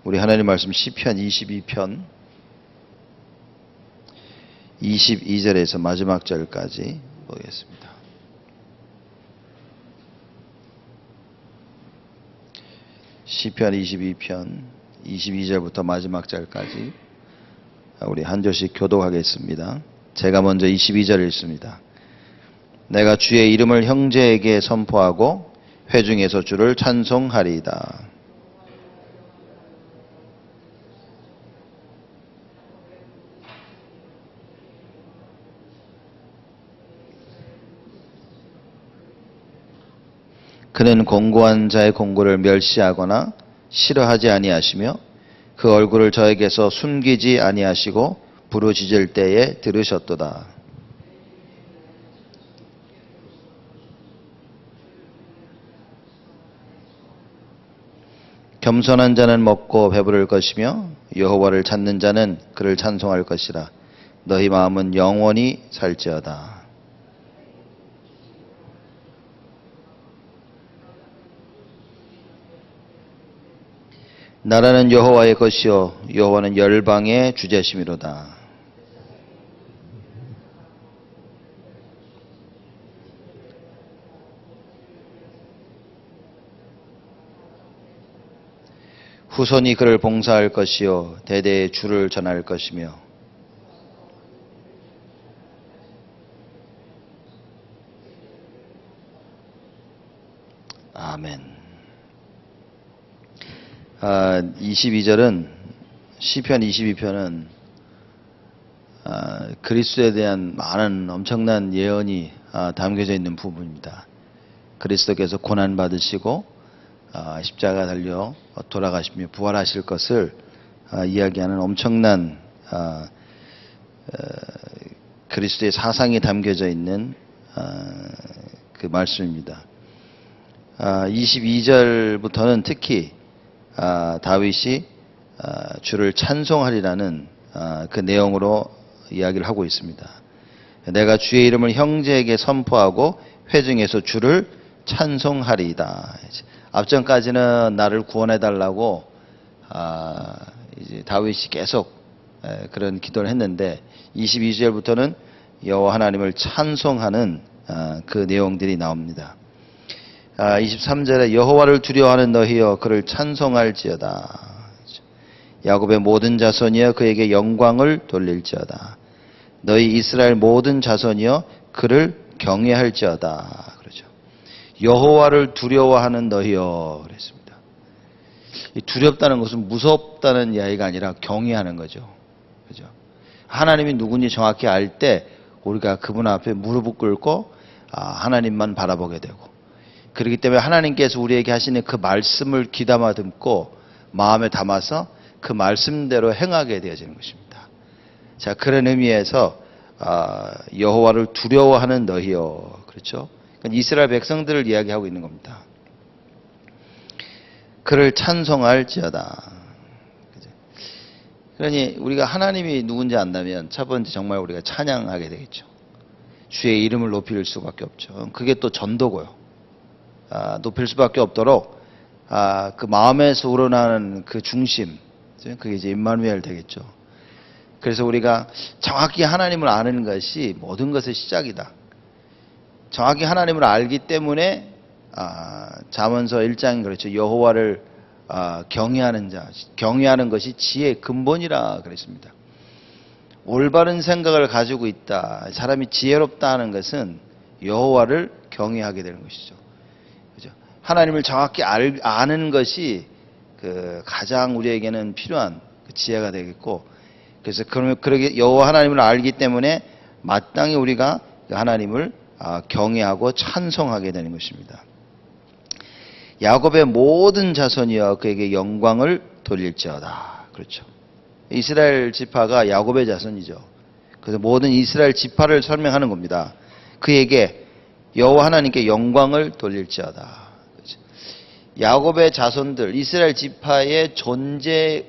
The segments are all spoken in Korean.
우리 하나님 말씀 시편 22편 22절에서 마지막 절까지 보겠습니다. 시편 22편 22절부터 마지막 절까지 우리 한 절씩 교독하겠습니다. 제가 먼저 22절 읽습니다. 내가 주의 이름을 형제에게 선포하고 회중에서 주를 찬송하리이다. 그는 공고한 자의 공고를 멸시하거나 싫어하지 아니하시며 그 얼굴을 저에게서 숨기지 아니하시고 부르짖을 때에 들으셨도다. 겸손한 자는 먹고 배부를 것이며 여호와를 찾는 자는 그를 찬송할 것이라. 너희 마음은 영원히 살지어다. 나라는 여호와의 것이요 여호와는 열방의 주제심이로다. 후손이 그를 봉사할 것이요 대대의 주를 전할 것이며 아멘. 22절은 시편 22편은 그리스도에 대한 많은 엄청난 예언이 담겨져 있는 부분입니다. 그리스도께서 고난 받으시고 십자가 달려 돌아가시며 부활하실 것을 이야기하는 엄청난 그리스도의 사상이 담겨져 있는 그 말씀입니다. 22절부터는 특히 다윗이 주를 찬송하리라는 그 내용으로 이야기를 하고 있습니다. 내가 주의 이름을 형제에게 선포하고 회중에서 주를 찬송하리이다. 앞전까지는 나를 구원해달라고 이제 다윗이 계속 그런 기도를 했는데 22절부터는 여호와 하나님을 찬송하는 그 내용들이 나옵니다. 23절에 여호와를 두려워하는 너희여 그를 찬송할지어다. 야곱의 모든 자손이여 그에게 영광을 돌릴지어다. 너희 이스라엘 모든 자손이여 그를 경외할지어다. 그러죠. 여호와를 두려워하는 너희여 그랬습니다. 두렵다는 것은 무섭다는 이야기가 아니라 경외하는 거죠. 그죠? 하나님이 누군지 정확히 알 때 우리가 그분 앞에 무릎을 꿇고 하나님만 바라보게 되고, 그렇기 때문에 하나님께서 우리에게 하시는 그 말씀을 귀담아 듣고 마음에 담아서 그 말씀대로 행하게 되어지는 것입니다. 자, 그런 의미에서 여호와를 두려워하는 너희여, 그렇죠? 그러니까 이스라엘 백성들을 이야기하고 있는 겁니다. 그를 찬송할지어다. 그러니 우리가 하나님이 누군지 안다면 첫 번째 정말 우리가 찬양하게 되겠죠. 주의 이름을 높일 수밖에 없죠. 그게 또 전도고요. 높일 수밖에 없도록 그 마음에서 우러나는 그 중심, 그게 이제 임마누엘 되겠죠. 그래서 우리가 정확히 하나님을 아는 것이 모든 것의 시작이다. 정확히 하나님을 알기 때문에 잠언서 1장이 그렇죠. 여호와를 경외하는 자, 경외하는 것이 지혜의 근본이라 그랬습니다. 올바른 생각을 가지고 있다, 사람이 지혜롭다 하는 것은 여호와를 경외하게 되는 것이죠. 하나님을 정확히 아는 것이 그 가장 우리에게는 필요한 그 지혜가 되겠고, 그래서 그러게 여호와 하나님을 알기 때문에 마땅히 우리가 하나님을 경외하고 찬송하게 되는 것입니다. 야곱의 모든 자손이여 그에게 영광을 돌릴지어다. 그렇죠. 이스라엘 지파가 야곱의 자손이죠. 그래서 모든 이스라엘 지파를 설명하는 겁니다. 그에게 여호와 하나님께 영광을 돌릴지어다. 야곱의 자손들, 이스라엘 지파의 존재,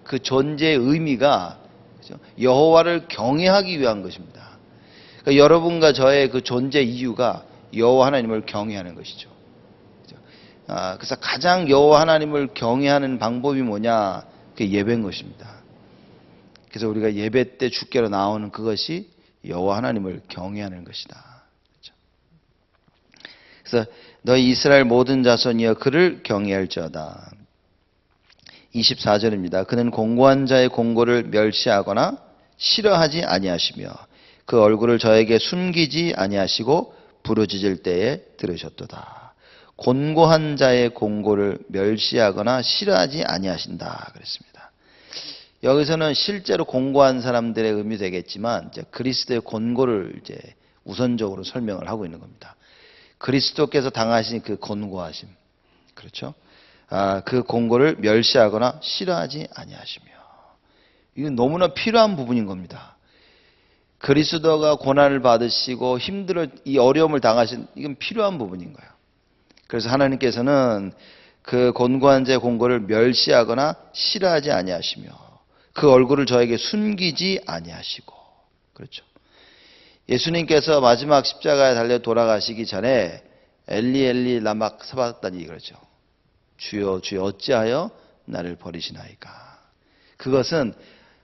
그 존재의 의미가 여호와를 경외하기 위한 것입니다. 그러니까 여러분과 저의 그 존재 이유가 여호와 하나님을 경외하는 것이죠. 그래서 가장 여호와 하나님을 경외하는 방법이 뭐냐? 그게 예배인 것입니다. 그래서 우리가 예배 때 주께로 나오는 그것이 여호와 하나님을 경외하는 것이다. 그렇죠? 그래서 너희 이스라엘 모든 자손이여 그를 경외할지어다. 24절입니다. 그는 공고한 자의 공고를 멸시하거나 싫어하지 아니하시며 그 얼굴을 저에게 숨기지 아니하시고 부르짖을 때에 들으셨도다. 곤고한 자의 공고를 멸시하거나 싫어하지 아니하신다 그랬습니다. 여기서는 실제로 공고한 사람들의 의미 되겠지만 이제 그리스도의 곤고를 이제 우선적으로 설명을 하고 있는 겁니다. 그리스도께서 당하신 그 곤고하심, 그렇죠? 그 공고를 멸시하거나 싫어하지 아니하시며, 이건 너무나 필요한 부분인 겁니다. 그리스도가 고난을 받으시고 이 어려움을 당하신, 이건 필요한 부분인 거예요. 그래서 하나님께서는 그 곤고한 자의 공고를 멸시하거나 싫어하지 아니하시며 그 얼굴을 저에게 숨기지 아니하시고, 그렇죠. 예수님께서 마지막 십자가에 달려 돌아가시기 전에 엘리 엘리 라마 사박다니, 그렇죠. 주여 주여 어찌하여 나를 버리시나이까. 그것은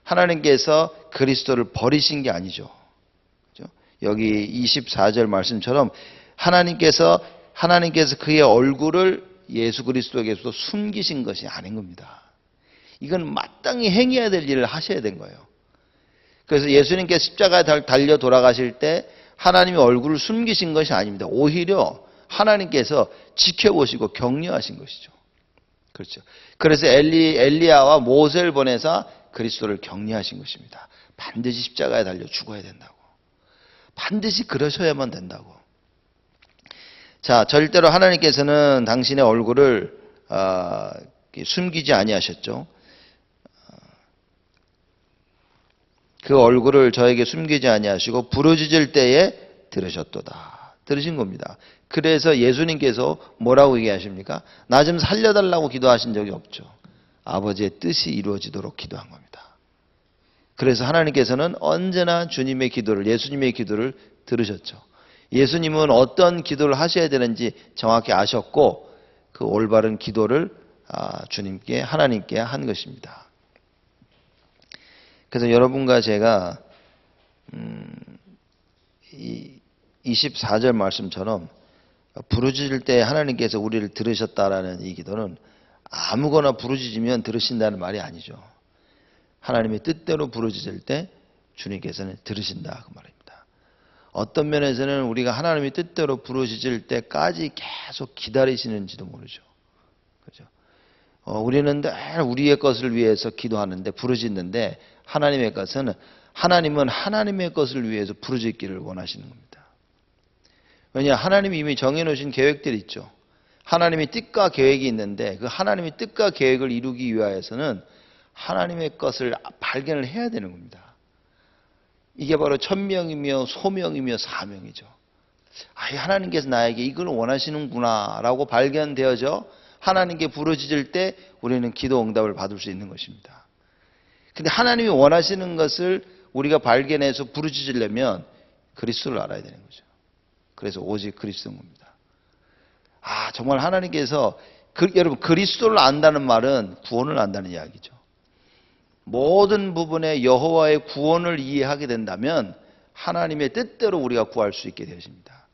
하나님께서 그리스도를 버리신 게 아니죠. 그렇죠? 여기 24절 말씀처럼 하나님께서 그의 얼굴을 예수 그리스도에게서 숨기신 것이 아닌 겁니다. 이건 마땅히 행해야 될 일을 하셔야 된 거예요. 그래서 예수님께서 십자가에 달려 돌아가실 때 하나님의 얼굴을 숨기신 것이 아닙니다. 오히려 하나님께서 지켜보시고 격려하신 것이죠. 그렇죠. 그래서 엘리야와 모세를 보내사 그리스도를 격려하신 것입니다. 반드시 십자가에 달려 죽어야 된다고. 반드시 그러셔야만 된다고. 자, 절대로 하나님께서는 당신의 얼굴을 숨기지 아니하셨죠. 그 얼굴을 저에게 숨기지 아니하시고 부르짖을 때에 들으셨도다. 들으신 겁니다. 그래서 예수님께서 뭐라고 얘기하십니까? 나 좀 살려달라고 기도하신 적이 없죠. 아버지의 뜻이 이루어지도록 기도한 겁니다. 그래서 하나님께서는 언제나 주님의 기도를, 예수님의 기도를 들으셨죠. 예수님은 어떤 기도를 하셔야 되는지 정확히 아셨고 그 올바른 기도를 주님께, 하나님께 한 것입니다. 그래서 여러분과 제가 24절 말씀처럼 부르짖을 때 하나님께서 우리를 들으셨다라는 이 기도는 아무거나 부르짖으면 들으신다는 말이 아니죠. 하나님의 뜻대로 부르짖을 때 주님께서는 들으신다 그 말입니다. 어떤 면에서는 우리가 하나님의 뜻대로 부르짖을 때까지 계속 기다리시는지도 모르죠. 그죠? 우리는 늘 우리의 것을 위해서 기도하는데 부르짖는데 하나님은 하나님의 것을 위해서 부르짖기를 원하시는 겁니다. 왜냐, 하나님이 이미 정해놓으신 계획들이 있죠. 하나님의 뜻과 계획이 있는데 그 하나님의 뜻과 계획을 이루기 위하여서는 하나님의 것을 발견을 해야 되는 겁니다. 이게 바로 천명이며 소명이며 사명이죠. 하나님께서 나에게 이걸 원하시는구나 라고 발견되어져 하나님께 부르짖을 때 우리는 기도 응답을 받을 수 있는 것입니다. 근데 하나님이 원하시는 것을 우리가 발견해서 부르짖으려면 그리스도를 알아야 되는 거죠. 그래서 오직 그리스도인 겁니다. 정말 하나님께서 여러분, 그리스도를 안다는 말은 구원을 안다는 이야기죠. 모든 부분에 여호와의 구원을 이해하게 된다면 하나님의 뜻대로 우리가 구할 수 있게 되십니다.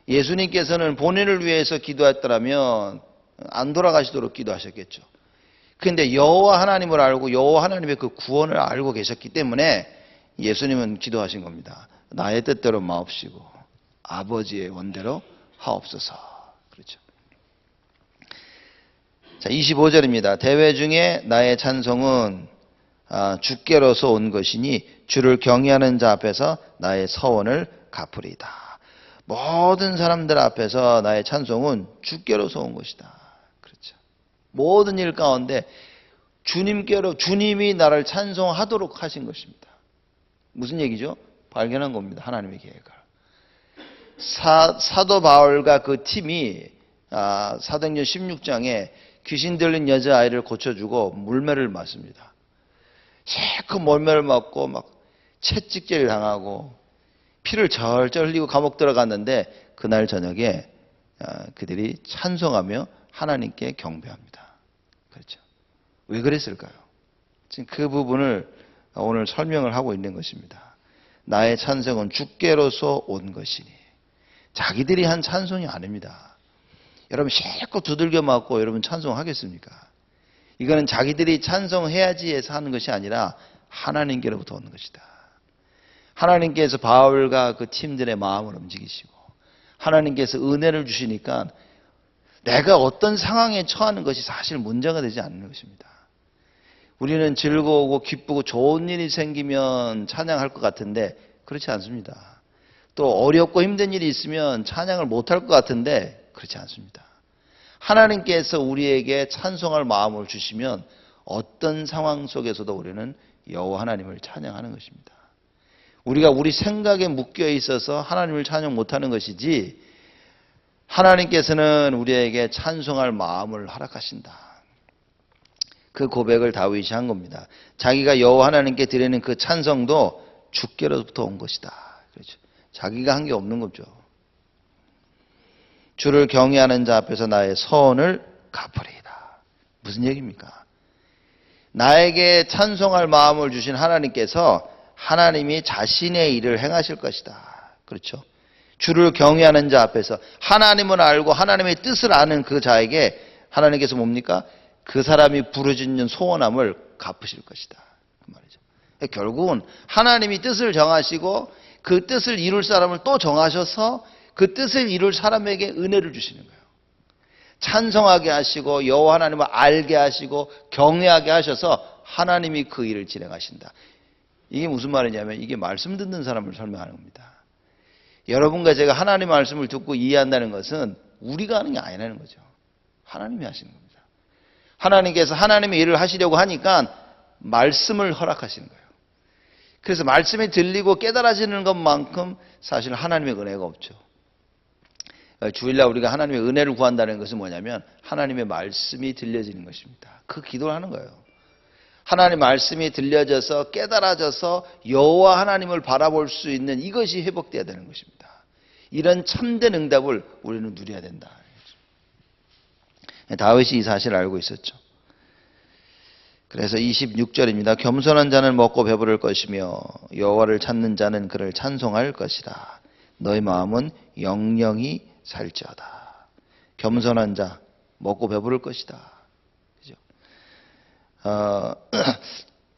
예수님께서는 본인을 위해서 기도했더라면 안 돌아가시도록 기도하셨겠죠. 그런데 여호와 하나님을 알고 여호와 하나님의 그 구원을 알고 계셨기 때문에 예수님은 기도하신 겁니다. 나의 뜻대로 마옵시고 아버지의 원대로 하옵소서. 그렇죠. 자, 25절입니다. 대회 중에 나의 찬송은 주께로서 온 것이니 주를 경외하는 자 앞에서 나의 서원을 갚으리이다. 모든 사람들 앞에서 나의 찬송은 주께로서 온 것이다. 그렇죠. 모든 일 가운데 주님이 나를 찬송하도록 하신 것입니다. 무슨 얘기죠? 발견한 겁니다. 하나님의 계획을. 사도 바울과 그 팀이 사도행전 16장에 귀신 들린 여자아이를 고쳐주고 물매를 맞습니다. 실컷 물매를 맞고 막 채찍질 당하고 피를 절절 흘리고 감옥 들어갔는데 그날 저녁에 그들이 찬송하며 하나님께 경배합니다. 그렇죠. 왜 그랬을까요? 지금 그 부분을 오늘 설명을 하고 있는 것입니다. 나의 찬송은 주께로서 온 것이니. 자기들이 한 찬송이 아닙니다. 여러분 실컷 두들겨 맞고 여러분 찬송하겠습니까? 이거는 자기들이 찬송해야지 해서 하는 것이 아니라 하나님께로부터 오는 것이다. 하나님께서 바울과 그 팀들의 마음을 움직이시고 하나님께서 은혜를 주시니까 내가 어떤 상황에 처하는 것이 사실 문제가 되지 않는 것입니다. 우리는 즐거우고 기쁘고 좋은 일이 생기면 찬양할 것 같은데 그렇지 않습니다. 또 어렵고 힘든 일이 있으면 찬양을 못할 것 같은데 그렇지 않습니다. 하나님께서 우리에게 찬송할 마음을 주시면 어떤 상황 속에서도 우리는 여호와 하나님을 찬양하는 것입니다. 우리가 우리 생각에 묶여 있어서 하나님을 찬양 못하는 것이지 하나님께서는 우리에게 찬송할 마음을 허락하신다. 그 고백을 다윗이 한 겁니다. 자기가 여호와 하나님께 드리는 그 찬송도 주께로부터 온 것이다. 그렇죠. 자기가 한 게 없는 거죠. 주를 경외하는 자 앞에서 나의 선을 갚으리이다. 무슨 얘기입니까? 나에게 찬송할 마음을 주신 하나님께서 하나님이 자신의 일을 행하실 것이다. 그렇죠. 주를 경외하는 자 앞에서 하나님을 알고 하나님의 뜻을 아는 그 자에게 하나님께서 뭡니까? 그 사람이 부르짖는 소원함을 갚으실 것이다. 그 말이죠. 결국은 하나님이 뜻을 정하시고 그 뜻을 이룰 사람을 또 정하셔서 그 뜻을 이룰 사람에게 은혜를 주시는 거예요. 찬송하게 하시고 여호와 하나님을 알게 하시고 경외하게 하셔서 하나님이 그 일을 진행하신다. 이게 무슨 말이냐면 이게 말씀 듣는 사람을 설명하는 겁니다. 여러분과 제가 하나님의 말씀을 듣고 이해한다는 것은 우리가 하는 게 아니라는 거죠. 하나님이 하시는 겁니다. 하나님께서 하나님의 일을 하시려고 하니까 말씀을 허락하시는 거예요. 그래서 말씀이 들리고 깨달아지는 것만큼 사실 하나님의 은혜가 없죠. 주일날 우리가 하나님의 은혜를 구한다는 것은 뭐냐면 하나님의 말씀이 들려지는 것입니다. 그 기도를 하는 거예요. 하나님의 말씀이 들려져서 깨달아져서 여호와 하나님을 바라볼 수 있는 이것이 회복되어야 되는 것입니다. 이런 참된 응답을 우리는 누려야 된다. 다윗이 이 사실을 알고 있었죠. 그래서 26절입니다. 겸손한 자는 먹고 배부를 것이며 여호와를 찾는 자는 그를 찬송할 것이다. 너의 마음은 영영이 살지어다. 겸손한 자 먹고 배부를 것이다. 그죠?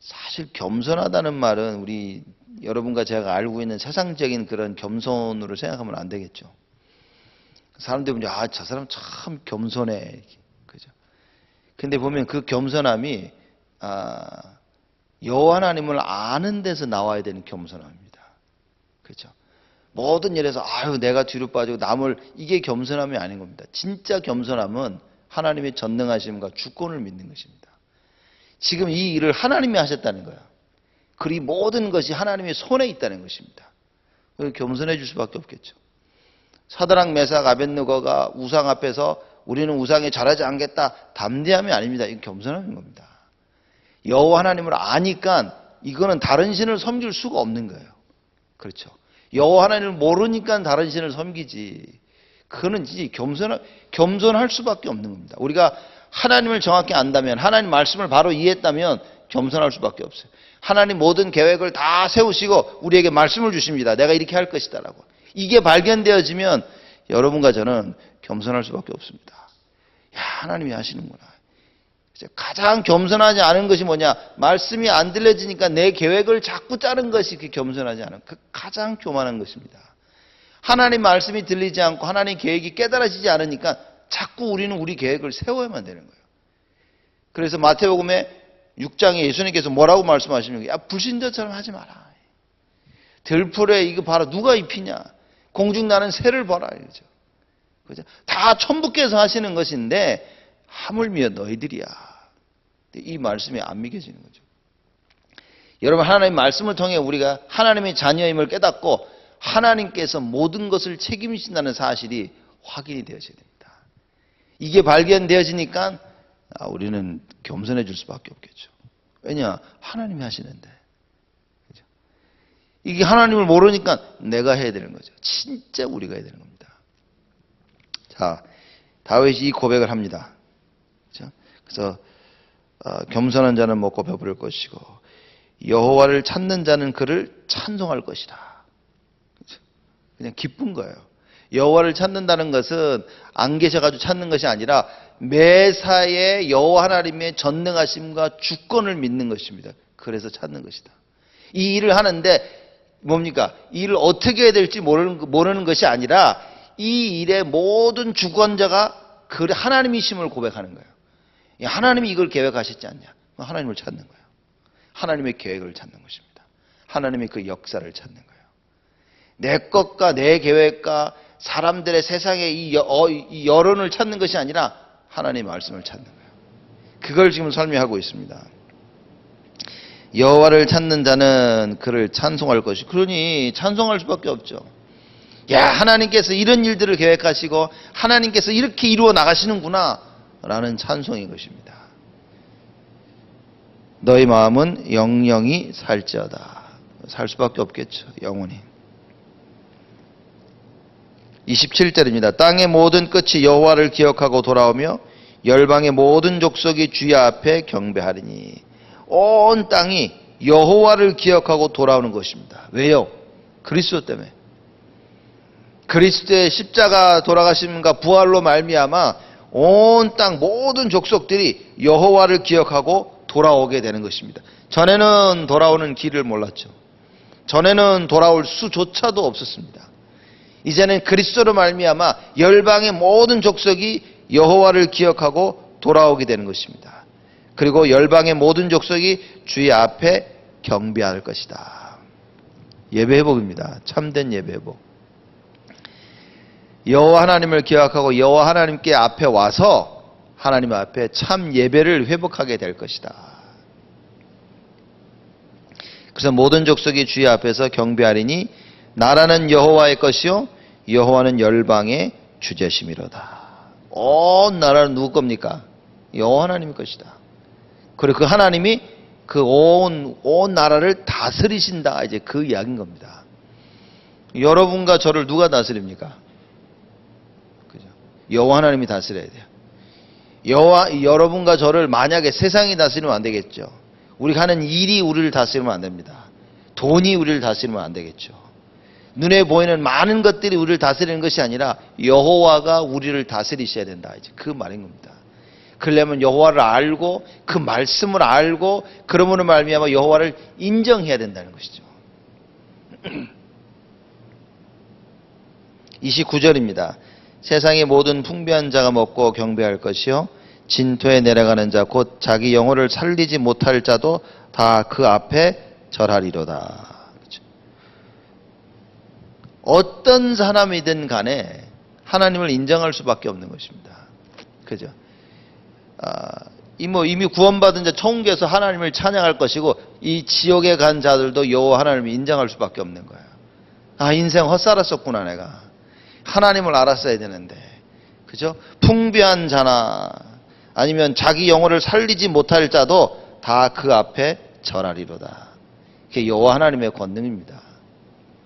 사실 겸손하다는 말은 우리 여러분과 제가 알고 있는 세상적인 그런 겸손으로 생각하면 안 되겠죠. 사람들이 보면 저 사람 참 겸손해. 그죠? 근데 보면 그 겸손함이 여호와 하나님을 아는 데서 나와야 되는 겸손함입니다. 그렇죠? 모든 일에서 내가 뒤로 빠지고 남을 이게 겸손함이 아닌 겁니다. 진짜 겸손함은 하나님의 전능하심과 주권을 믿는 것입니다. 지금 이 일을 하나님이 하셨다는 거야. 그리고 모든 것이 하나님의 손에 있다는 것입니다. 겸손해 줄 수밖에 없겠죠. 사드락 메삭 아벳느고가 우상 앞에서 우리는 우상에 절하지 않겠다. 담대함이 아닙니다. 이건 겸손함인 겁니다. 여호와 하나님을 아니까 이거는 다른 신을 섬길 수가 없는 거예요. 그렇죠. 여호와 하나님을 모르니까 다른 신을 섬기지. 그거는 이제 겸손할 수밖에 없는 겁니다. 우리가 하나님을 정확히 안다면, 하나님 말씀을 바로 이해했다면 겸손할 수밖에 없어요. 하나님 모든 계획을 다 세우시고 우리에게 말씀을 주십니다. 내가 이렇게 할 것이다라고. 이게 발견되어지면 여러분과 저는 겸손할 수밖에 없습니다. 하나님이 하시는구나. 가장 겸손하지 않은 것이 뭐냐? 말씀이 안 들려지니까 내 계획을 자꾸 짜는 것이 그 겸손하지 않은 그 가장 교만한 것입니다. 하나님 말씀이 들리지 않고 하나님 계획이 깨달아지지 않으니까 자꾸 우리는 우리 계획을 세워야만 되는 거예요. 그래서 마태복음에 6장에 예수님께서 뭐라고 말씀하십니까? 불신자처럼 하지 마라. 들풀에 이거 봐라. 누가 입히냐? 공중 나는 새를 봐라. 이러죠. 그죠? 다 천부께서 하시는 것인데 하물며 너희들이야. 이 말씀이 안 믿겨지는 거죠. 여러분, 하나님의 말씀을 통해 우리가 하나님의 자녀임을 깨닫고 하나님께서 모든 것을 책임지신다는 사실이 확인이 되어져야 됩니다. 이게 발견되어지니까 우리는 겸손해 줄 수밖에 없겠죠. 왜냐? 하나님이 하시는데. 그죠? 이게 하나님을 모르니까 내가 해야 되는 거죠. 진짜 우리가 해야 되는 겁니다. 자, 다윗이 이 고백을 합니다. 그렇죠? 그래서 겸손한 자는 먹고 배부를 것이고 여호와를 찾는 자는 그를 찬송할 것이다. 그렇죠? 그냥 기쁜 거예요. 여호와를 찾는다는 것은 안 계셔가지고 찾는 것이 아니라 매사에 여호와 하나님의 전능하심과 주권을 믿는 것입니다. 그래서 찾는 것이다. 이 일을 하는데 뭡니까? 이 일을 어떻게 해야 될지 모르는 것이 아니라 이 일의 모든 주권자가 그 하나님이심을 고백하는 거예요. 하나님이 이걸 계획하셨지 않냐? 하나님을 찾는 거예요. 하나님의 계획을 찾는 것입니다. 하나님의 그 역사를 찾는 거예요. 내 것과 내 계획과 사람들의 세상의 이 여론을 찾는 것이 아니라 하나님의 말씀을 찾는 거예요. 그걸 지금 설명하고 있습니다. 여호와를 찾는 자는 그를 찬송할 것이. 그러니 찬송할 수밖에 없죠. 야, 하나님께서 이런 일들을 계획하시고 하나님께서 이렇게 이루어 나가시는구나 라는 찬송인 것입니다. 너희 마음은 영영이 살지어다. 살 수밖에 없겠죠. 영원히. 27절입니다. 땅의 모든 끝이 여호와를 기억하고 돌아오며 열방의 모든 족속이 주의 앞에 경배하리니. 온 땅이 여호와를 기억하고 돌아오는 것입니다. 왜요? 그리스도 때문에. 그리스도의 십자가 돌아가심과 부활로 말미암아 온 땅 모든 족속들이 여호와를 기억하고 돌아오게 되는 것입니다. 전에는 돌아오는 길을 몰랐죠. 전에는 돌아올 수조차도 없었습니다. 이제는 그리스도로 말미암아 열방의 모든 족속이 여호와를 기억하고 돌아오게 되는 것입니다. 그리고 열방의 모든 족속이 주의 앞에 경배할 것이다. 예배 회복입니다. 참된 예배 회복. 여호와 하나님을 기억하고 여호와 하나님께 앞에 와서 하나님 앞에 참 예배를 회복하게 될 것이다. 그래서 모든 족속이 주의 앞에서 경배하리니 나라는 여호와의 것이요 여호와는 열방의 주제심이로다. 온 나라는 누구 겁니까? 여호와 하나님의 것이다. 그리고 그 하나님이 그 온 나라를 다스리신다. 이제 그 이야기인 겁니다. 여러분과 저를 누가 다스립니까? 그죠? 여호와 하나님이 다스려야 돼요. 여러분과 저를 만약에 세상이 다스리면 안 되겠죠. 우리가 하는 일이 우리를 다스리면 안 됩니다. 돈이 우리를 다스리면 안 되겠죠. 눈에 보이는 많은 것들이 우리를 다스리는 것이 아니라 여호와가 우리를 다스리셔야 된다. 이제 그 말인 겁니다. 그러려면 여호와를 알고 그 말씀을 알고 그러므로 말미암아 여호와를 인정해야 된다는 것이죠. 29절입니다. 세상의 모든 풍부한 자가 먹고 경배할 것이요 진토에 내려가는 자 곧 자기 영혼을 살리지 못할 자도 다 그 앞에 절하리로다. 그렇죠? 어떤 사람이든 간에 하나님을 인정할 수밖에 없는 것입니다. 그죠? 이미 구원받은 자 천국에서 하나님을 찬양할 것이고 이 지옥에 간 자들도 여호와 하나님을 인정할 수밖에 없는 거예요. 아, 인생 헛살았었구나 내가. 하나님을 알았어야 되는데. 그죠? 풍부한 자나 아니면 자기 영혼을 살리지 못할 자도 다 그 앞에 절하리로다. 그게 여호와 하나님의 권능입니다.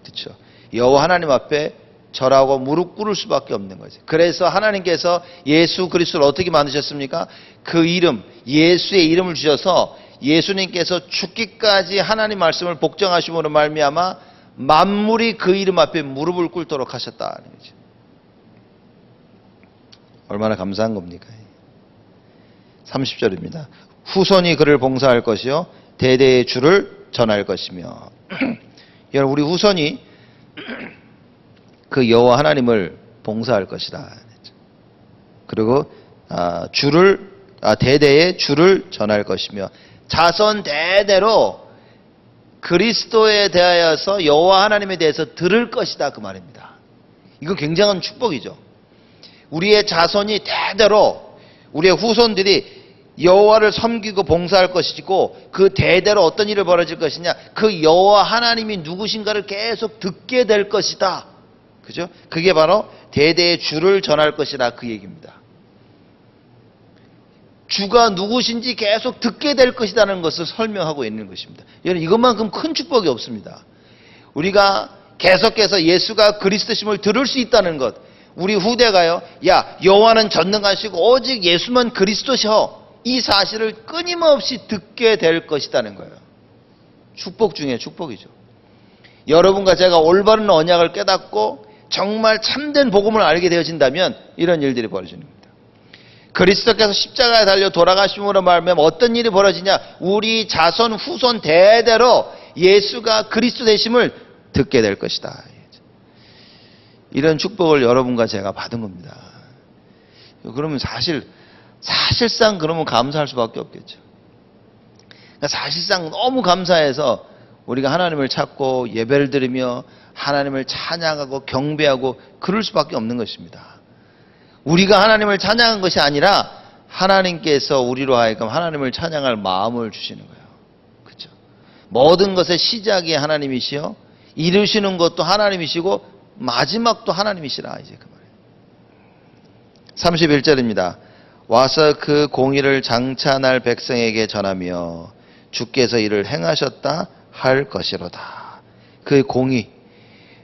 그렇죠? 여호와 하나님 앞에 절하고 무릎 꿇을 수밖에 없는 거지. 그래서 하나님께서 예수 그리스도를 어떻게 만드셨습니까? 그 이름, 예수의 이름을 주셔서 예수님께서 죽기까지 하나님 말씀을 복종하심으로 말미암아 만물이 그 이름 앞에 무릎을 꿇도록 하셨다는 거죠. 얼마나 감사한 겁니까? 30절입니다. 후손이 그를 봉사할 것이요 대대의 주를 전할 것이며. 여러분, 우리 후손이 그 여호와 하나님을 봉사할 것이다. 그리고 대대의 주를 전할 것이며 자손 대대로 그리스도에 대하여서 여호와 하나님에 대해서 들을 것이다 그 말입니다. 이거 굉장한 축복이죠. 우리의 자손이 대대로 우리의 후손들이 여호와를 섬기고 봉사할 것이고 그 대대로 어떤 일이 벌어질 것이냐 그 여호와 하나님이 누구신가를 계속 듣게 될 것이다. 그죠? 그게 바로 대대의 주를 전할 것이다 그 얘기입니다. 주가 누구신지 계속 듣게 될 것이라는 것을 설명하고 있는 것입니다. 여러분, 이것만큼 큰 축복이 없습니다. 우리가 계속해서 예수가 그리스도심을 들을 수 있다는 것, 우리 후대가요, 야, 여호와는 전능하시고 오직 예수만 그리스도셔, 이 사실을 끊임없이 듣게 될 것이라는 거예요. 축복 중에 축복이죠. 여러분과 제가 올바른 언약을 깨닫고 정말 참된 복음을 알게 되어진다면 이런 일들이 벌어지는 겁니다. 그리스도께서 십자가에 달려 돌아가심으로 말하면 어떤 일이 벌어지냐? 우리 자손 후손 대대로 예수가 그리스도 되심을 듣게 될 것이다. 이런 축복을 여러분과 제가 받은 겁니다. 그러면 사실상 그러면 감사할 수밖에 없겠죠. 그러니까 사실상 너무 감사해서 우리가 하나님을 찾고 예배를 드리며 하나님을 찬양하고 경배하고 그럴 수밖에 없는 것입니다. 우리가 하나님을 찬양한 것이 아니라 하나님께서 우리로 하여금 하나님을 찬양할 마음을 주시는 거예요. 그렇죠? 모든 것의 시작이 하나님이시요, 이루시는 것도 하나님이시고 마지막도 하나님이시라. 이제 그 말이에요. 31절입니다. 와서 그 공의를 장차날 백성에게 전하며 주께서 이를 행하셨다 할 것이로다. 그 공의,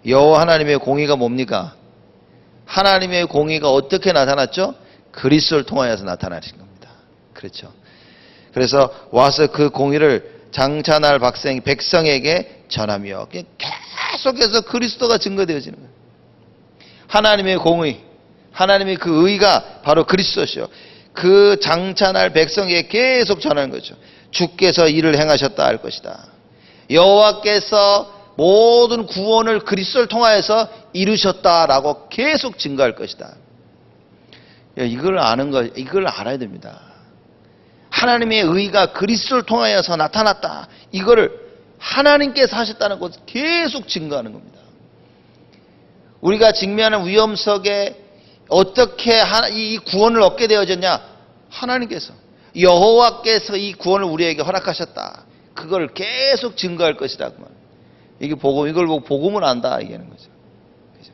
여호와 하나님의 공의가 뭡니까? 하나님의 공의가 어떻게 나타났죠? 그리스도를 통하여서 나타나신 겁니다. 그렇죠? 그래서 와서 그 공의를 장차날 백성에게 전하며 계속해서 그리스도가 증거되어지는 거예요. 하나님의 공의, 하나님의 그 의가 바로 그리스도시요. 그 장차날 백성에게 계속 전하는 거죠. 주께서 이를 행하셨다 할 것이다. 여호와께서 모든 구원을 그리스도를 통하여서 이루셨다라고 계속 증거할 것이다. 이걸 알아야 됩니다. 하나님의 의가 그리스도를 통하여서 나타났다. 이거를 하나님께서 하셨다는 것을 계속 증거하는 겁니다. 우리가 직면하는 위험 속에 어떻게 이 구원을 얻게 되어졌냐? 하나님께서, 여호와께서 이 구원을 우리에게 허락하셨다. 그걸 계속 증거할 것이라고 말합니다. 이게 복음, 이걸 보고 복음을 안다 얘기하는 거죠. 그죠?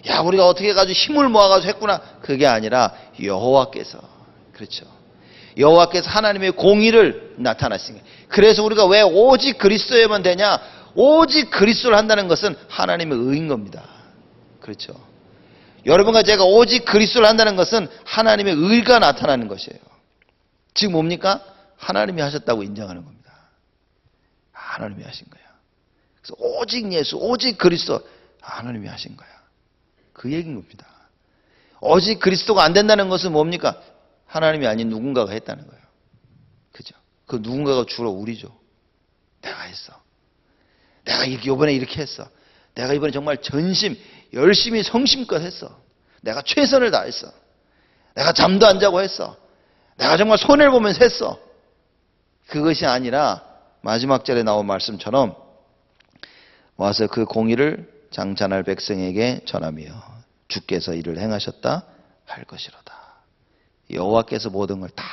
야, 우리가 어떻게 해가지고 힘을 모아가지고 했구나. 그게 아니라 여호와께서, 그렇죠. 여호와께서 하나님의 공의를 나타나신 거예요. 그래서 우리가 왜 오직 그리스도에만 되냐? 오직 그리스도를 한다는 것은 하나님의 의인 겁니다. 그렇죠. 여러분과 제가 오직 그리스도를 한다는 것은 하나님의 의가 나타나는 것이에요. 지금 뭡니까? 하나님이 하셨다고 인정하는 겁니다. 하나님이 하신 거야. 그래서 오직 예수, 오직 그리스도, 하나님이 하신 거야. 그 얘기인 겁니다. 오직 그리스도가 안 된다는 것은 뭡니까? 하나님이 아닌 누군가가 했다는 거예요. 그죠? 그 누군가가 주로 우리죠. 내가 했어. 내가 이번에 이렇게 했어. 내가 이번에 정말 열심히 성심껏 했어. 내가 최선을 다했어. 내가 잠도 안 자고 했어. 내가 정말 손해를 보면서 했어. 그것이 아니라 마지막 절에 나온 말씀처럼 와서 그 공의를 장차날 백성에게 전하며 주께서 이를 행하셨다 할 것이로다. 여호와께서 모든 걸 다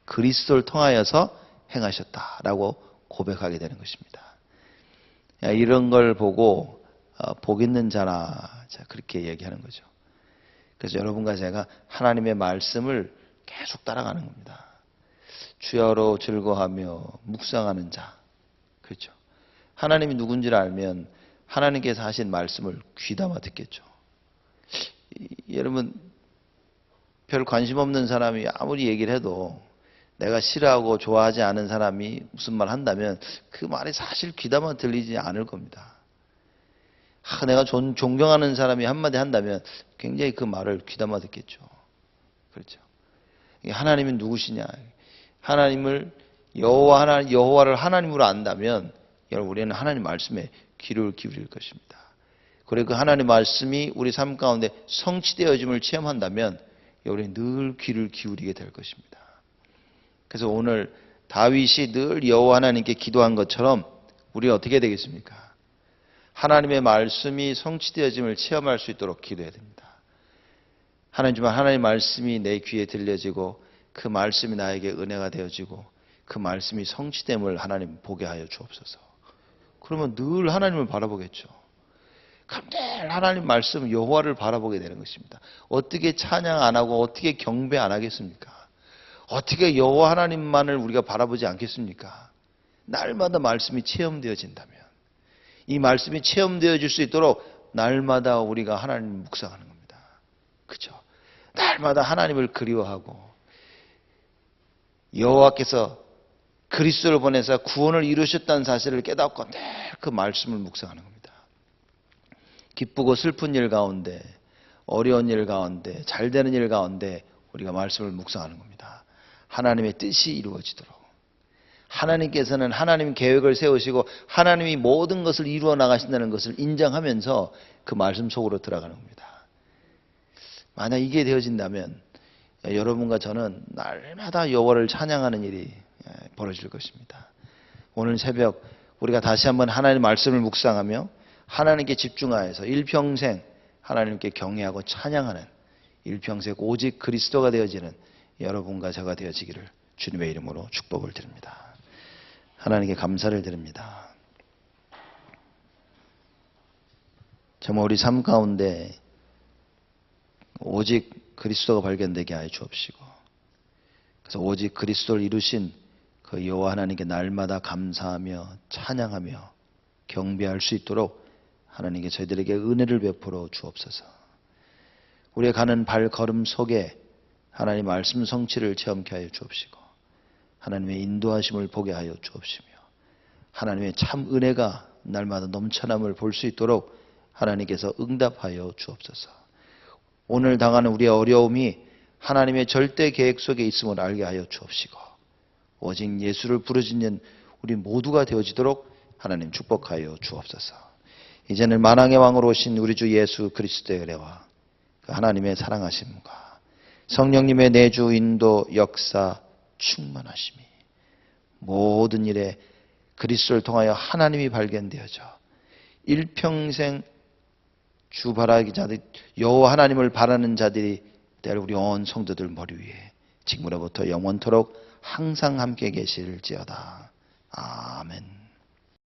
그리스도를 통하여서 행하셨다라고 고백하게 되는 것입니다. 이런 걸 보고 복 있는 자라, 그렇게 얘기하는 거죠. 그래서 여러분과 제가 하나님의 말씀을 계속 따라가는 겁니다. 주야로 즐거워하며 묵상하는 자. 그렇죠. 하나님이 누군지를 알면 하나님께서 하신 말씀을 귀담아 듣겠죠. 여러분, 별 관심 없는 사람이 아무리 얘기를 해도 내가 싫어하고 좋아하지 않은 사람이 무슨 말 한다면 그 말이 사실 귀담아 들리지 않을 겁니다. 내가 존경하는 사람이 한마디 한다면 굉장히 그 말을 귀담아 듣겠죠. 그렇죠. 하나님이 누구시냐? 하나님을 여호와를 하나님으로 안다면 여러분, 우리는 하나님 말씀에 귀를 기울일 것입니다. 그리고 그 하나님 말씀이 우리 삶 가운데 성취되어짐을 체험한다면 우리는 늘 귀를 기울이게 될 것입니다. 그래서 오늘 다윗이 늘 여호와 하나님께 기도한 것처럼 우리는 어떻게 되겠습니까? 하나님의 말씀이 성취되어짐을 체험할 수 있도록 기도해야 됩니다. 하나님 말씀이 내 귀에 들려지고 그 말씀이 나에게 은혜가 되어지고 그 말씀이 성취됨을 하나님 보게 하여 주옵소서. 그러면 늘 하나님을 바라보겠죠. 그럼 늘 하나님 말씀 여호와를 바라보게 되는 것입니다. 어떻게 찬양 안 하고 어떻게 경배 안 하겠습니까? 어떻게 여호와 하나님만을 우리가 바라보지 않겠습니까? 날마다 말씀이 체험되어진다면 이 말씀이 체험되어질 수 있도록 날마다 우리가 하나님을 묵상하는 겁니다. 그죠? 날마다 하나님을 그리워하고 여호와께서 그리스도를 보내서 구원을 이루셨다는 사실을 깨닫고 늘 그 말씀을 묵상하는 겁니다. 기쁘고 슬픈 일 가운데, 어려운 일 가운데, 잘 되는 일 가운데 우리가 말씀을 묵상하는 겁니다. 하나님의 뜻이 이루어지도록. 하나님께서는 하나님 계획을 세우시고 하나님이 모든 것을 이루어 나가신다는 것을 인정하면서 그 말씀 속으로 들어가는 겁니다. 만약 이게 되어진다면 여러분과 저는 날마다 여호와를 찬양하는 일이 벌어질 것입니다. 오늘 새벽 우리가 다시 한번 하나님의 말씀을 묵상하며 하나님께 집중하여서 일평생 하나님께 경외하고 찬양하는 일평생 오직 그리스도가 되어지는 여러분과 저가 되어지기를 주님의 이름으로 축복을 드립니다. 하나님께 감사를 드립니다. 정말 우리 삶 가운데 오직 그리스도가 발견되게 하여 주옵시고, 그래서 오직 그리스도를 이루신 그 여호와 하나님께 날마다 감사하며 찬양하며 경배할 수 있도록 하나님께 저희들에게 은혜를 베풀어 주옵소서. 우리의 가는 발걸음 속에 하나님 말씀 성취를 체험케 하여 주옵시고, 하나님의 인도하심을 보게 하여 주옵시며, 하나님의 참 은혜가 날마다 넘쳐남을 볼 수 있도록 하나님께서 응답하여 주옵소서. 오늘 당하는 우리의 어려움이 하나님의 절대 계획 속에 있음을 알게 하여 주옵시고, 오직 예수를 부르짖는 우리 모두가 되어지도록 하나님 축복하여 주옵소서. 이제는 만왕의 왕으로 오신 우리 주 예수 그리스도의 은혜와 그 하나님의 사랑하심과 성령님의 내주 인도 역사 충만하심이 모든 일에 그리스도를 통하여 하나님이 발견되어져 일평생 주 바라기 자들, 여호와 하나님을 바라는 자들이 될 우리 온 성도들 머리 위에 지금으로부터 영원토록 항상 함께 계실지어다.